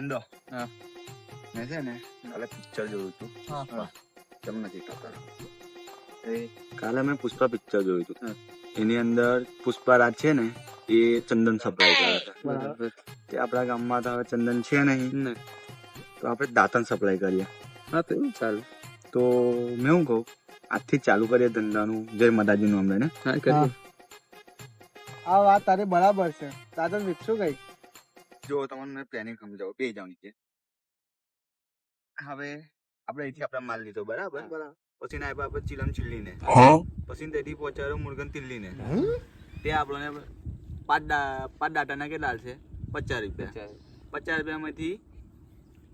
ધંધો. હા. મેં છે ને કાલે પિક્ચર જોયું હતું. હા. કેમ નથી ખબર. કાલે મેં પુષ્પા પિક્ચર જોયું હતું. એની અંદર પુષ્પારાજ છે ને એ ચંદન સપ્લાય કરે છે. બરાબર. તે આપણા ગામમાં તો હવે ચંદન છે નહીં, તો આપણે દાંતણ સપ્લાય કરીએ. હા તો એવું ચાલે. તો મેં શું કહું, આજથી ચાલુ કરીએ ધંધાનું. જય માતાજી નું અમને. હા કરીએ. આ વાત તારી બરાબર છે. દાદા વિકસું કઈ જો તમને પ્લાનિંગ સમજાવો, બે જાવ નીચે. હવે આપણે અહીંથી આપણા માલ લીધો, બરાબર. પછી ના આપણે ચીલમ ચીલ્લી ને, પછી તેથી પહોંચાડ્યો મુરગન તિલ્લી ને. તે આપણને પાંચ ડાટાના કેટલા છે? 50 રૂપિયા. 50 રૂપિયામાંથી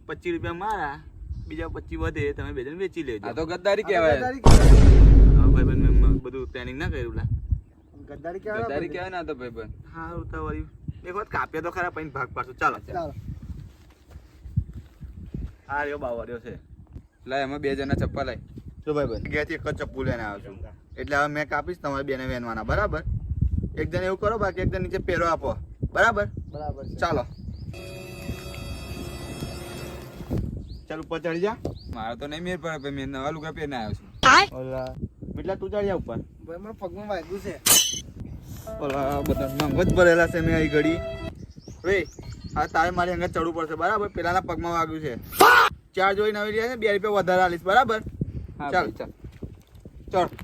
25 રૂપિયા મારા, બીજા 25 વધે તમે બે જણ વેચી લેજો. આ તો ગદ્દારી કહેવાય. ભાઈ મેં બધું પ્લાનિંગ ના કર્યું. ગદ્દારી ગદ્દારી કહેવાય ને આ તો ભાઈબંધ. હા તો વળી એક વખત કાપ્યા તો ખરા, પછી ભાગ પાડશું. ચાલો આ રહ્યો બાવળ્યો છે. લાય એમાં 2 જણા ચપ્પા લાય. જો ભાઈ ઘેરથી એક જ ચપ્પુ લઈને આવ્યો છું. એટલે હવે મેં કાપીશ, તમારે બેને વેનવાના, બરાબર. એક જણ એવું કરો, બાકી એક જણ નીચે પેરો આપો, બરાબર. બરાબર છે. ચાલો ચાલ ઉપર ચડી જા. મારો તો નહીં મેર પડે ભાઈ, મેં નવા લુગડા પહેરીને આવ્યો છું. ઓલા બીટલા તું ચડી જા ઉપર. ભાઈ મને પગમાં વાગ્યું છે. ઓલા બધા મંગત ભરેલા છે મેં અહીં ઘડી. વે આ તારે મારી અંગત ચડવું પડશે, બરાબર. પેલાના પગમાં વાગ્યું છે. 4 જોઈ નવી રહ્યા છે, 2 રૂપિયા વધારે આલીશ, બરાબર. હા ચાલ ભાઈ, ચાલ. ચડ.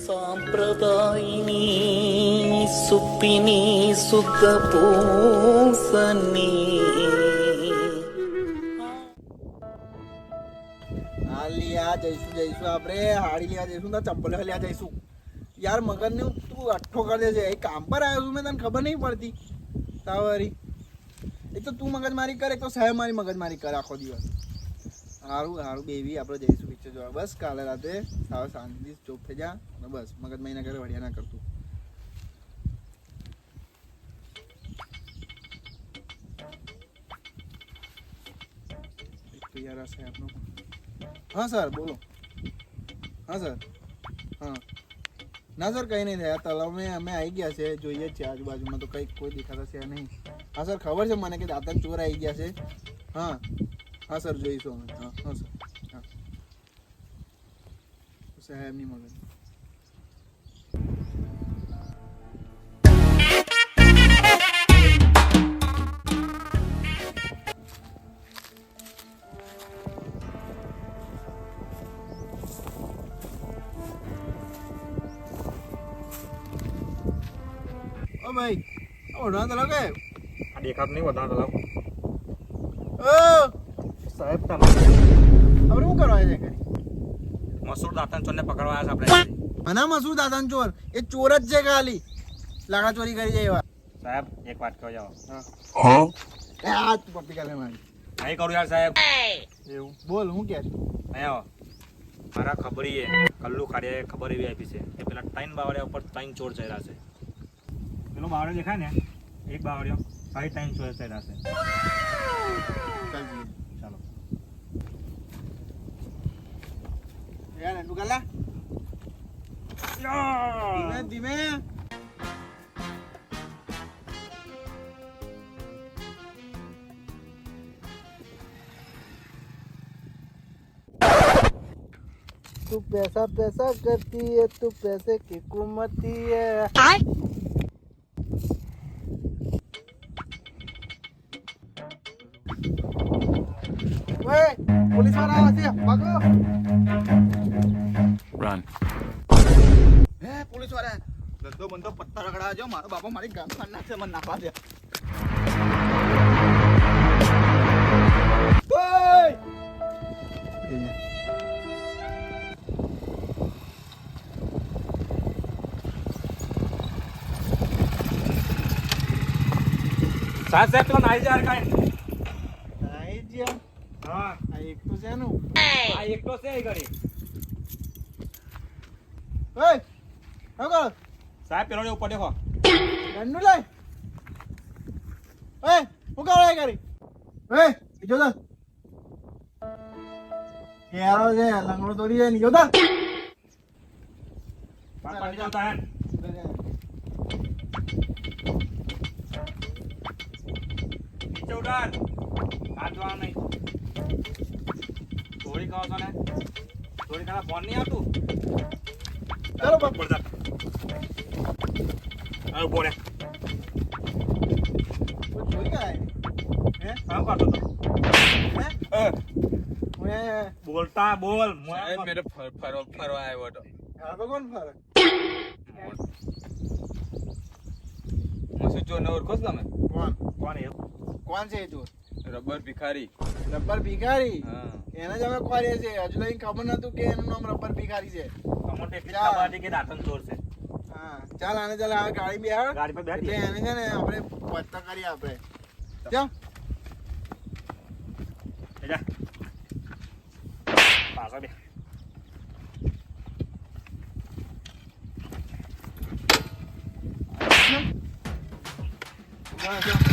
సాంప్రదాయిని సుప్పిని సుఖ పూసని હાલ લ્યા જઈશું આપણે હાડી લેવા જઈશું તો ચંપલ લેવા જઈશું. યાર મગજને તું અઠ્ઠો કરી દેજે. એ કામ પર આવ્યો છું મેં, તને ખબર નહીં પડતી તાવરી. એક તો તું મગજમારી કરે, એક તો સાહેબ મારી મગજમારી કરે આખો દિવસ. સારું બેબી, આપણે જઈશું પિક્ચર જોવા. બસ કાલે રાતે સાવ શાંતિથી ચોપ થઈ જા અને બસ મગજમારી ના કરે, વડિયા ના કરતું. એક તો યાર આ સાહેબનો. હા સર બોલો. હા સર. હા ના સર કંઈ નહીં થયા. તલાવમાં અમે આવી ગયા છે, જોઈએ જ છે આજુબાજુમાં તો કંઈ કોઈ દેખાતા છે નહીં. હા સર ખબર છે મને કે દાંતણ ચોર આવી ગયા છે. હા હા સર જોઈશું અમે. હા હા સર. હા સાહેબની મગજ. ઓ ભાઈ ઓઢા તલાવ કે આ દેખાત નહીં વધારે તલાવ. ઓ સાહેબ તમે આપણે શું કરવા છે કરી? મસૂર દાંતણ ચોરને પકડવા આવ્યા છે આપણે. મના મસૂર દાદાન ચોર એ ચોર જ છે ખાલી, લાકડા ચોરી કરી જાય એવા. સાહેબ એક વાત કહો જાઓ. એ આ તું પપ્પી કાલે મારી નહીં કરું યાર સાહેબ. એવું બોલ હું કે અહીંયા મારા ખબરી કલ્લુ ખાડીએ ખબર એવી આપી છે કે પેલા 3 બાવળિયા ઉપર 3 ચોર ચડ્યા છે. પેલો બાવળિયો દેખાય ને, એક બાવળિયો ભાઈ 3 ચોર ચડ્યા છે. ચાલો યાર તું કાલા ધીમે ધીમે. तू पैसा पैसा करती है, तू पैसे की कुमती है. ओए पुलिस वाला आवा છે, ભાગો. run હે પોલીસ વાળા ધંધો બંધો પત્તા રગડા જો. મારો બાપા મારી ગામ ખાન નાખશે, મને નાખવા દે. ઓય સાહેબ તો નાઈ જા કાઈ. આઈ જ્યા. હા આ એક તો છે નું. આ એકલો છે એ ઘડી. ઓય હગો સાહેબ પેલો ઉપર દેખો. ગન્નુ લઈ. હું કાવડે કરી બીજો તો યારો છે લંગડો તોડી જાય નીકળો તો પાણી ચાલતા હે નીચે ઉડાડ હાથ ધોવા નહીં થોડી કહો છો ને થોડી કાના ફોન નહીં આવતું ચાલો બાપ પડતા હવે બોલે જોઈ ગયા હે કામ કરતો તો હે બોલતા બોલ સાહેબ મેરે ફરવા આવ્યો હતો આ તો કોણ ફરે મસૂદ ચોરને ઓળખો છો તમે કોણ કોણ એ કોણ છે એ ચોર રબર ભિખારી રબર ભિખારી હા એને જ અમે ખોરીએ છે હજુ લગી ખબર નતું કે એનું નામ રબર ભિખારી છે અમોટ એટલી ખબર હતી કે દાંતન ચોર છે હા ચાલ આને ચાલ આ ગાડી બેહાડ ગાડી પર બેઠી એટલે એને છે ને આપણે પત્તા કરીએ આપણે ચાલ જા પાછા બે ચાલ, ચાલ.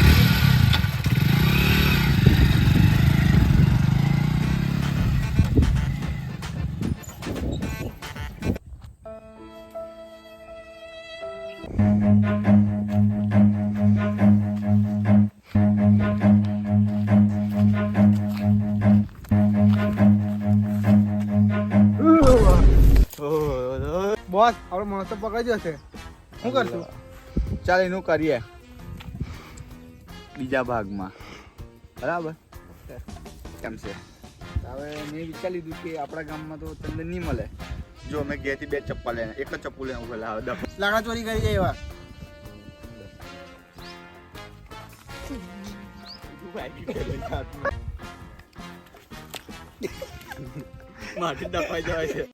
બોસ આપણે માણસ તો પકડી જશે શું કરશું ચાલ એનું કરીએ બીજા ભાગમાં બરાબર કેમ છે હવે મેં વિચારી લીધું કે આપણા ગામમાં તો તમને નહીં મળે જો મેં ઘેરથી 2 ચપ્પલ લઈને એક જ ચપ્પુ લઈને ઉભેલા આવે લાકડા ચોરી કરી જાય એવા માટી દફાઈ જવાય છે